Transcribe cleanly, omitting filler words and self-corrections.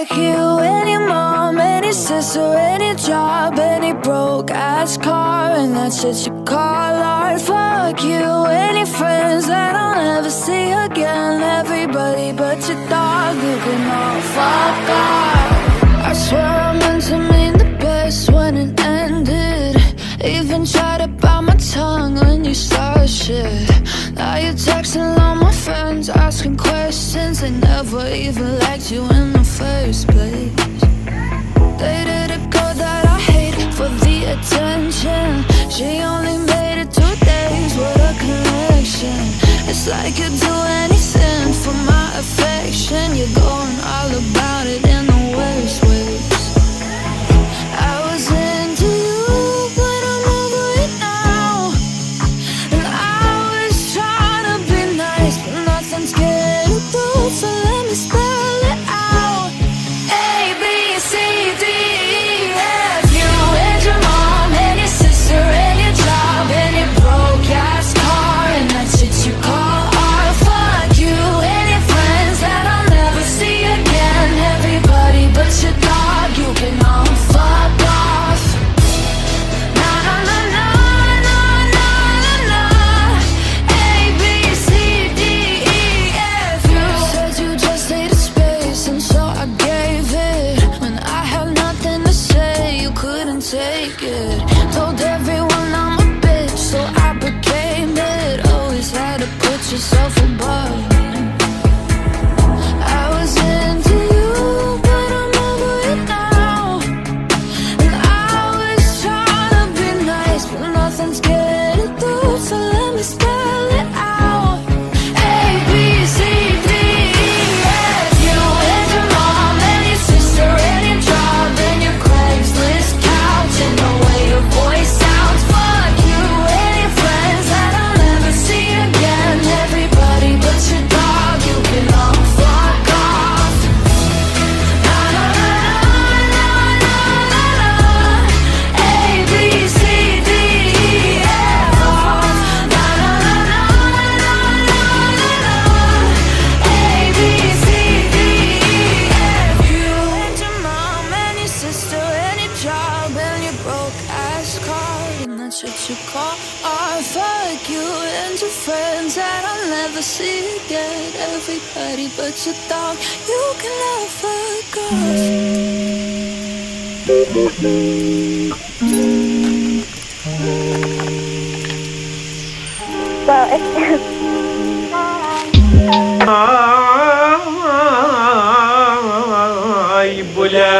Fuck you, any mom, any sister, any job, any broke ass car, and that's shit you call art. Fuck you, any friends that I'll never see again, everybody but your dog, you can all fuck off. I swear I meant to mean the best when it ended. Even tried to bite my tongue when you started shit. Now you're texting all my friends, asking questions. They never even liked you in the first place. Dated a girl that I hate for the attention. She only made it 2 days, what a connection. It's like you'd do anything for my affection. You're going all about it in the worst ways. I was into you, but I'm over it now. And I was trying to be nice, but nothing's getting through, so let me spell it out. A, B, C, D, E, F. You and your mom and your sister and your job and your broke ass car, and that's shit you call art. Fuck you and your friends that I'll never see again, everybody but your dog, you can all fuck off. Na na na na na na na na. A, B, C, D, E, F. You said you just needed space, and so I gave it. When I had nothing to say, you couldn't take it. Told everyone I'm a bitch, so I became it. Always had to put yourself above me. I was into you, but I'm over it now. And I was trying to be nice, but nothing's getting through, so let me spell it out. A, B, C, D, E, F. You and your mom and your sister and your job and your Craigslist couch and the way your voice sounds. Fuck you and your friends that I'll never see again, everybody but your dog, you can all fuck off. Na na na na na na na. A, B, C, D, E, F. Na na na na na na na na. A, B, C, D, E, F. You and your mom and your sister and your job and your broke ass car, and that's what you call art. Fuck you and your friends that I'll never see again, everybody but your dog, you can all fuck off. Well, it's Ay bula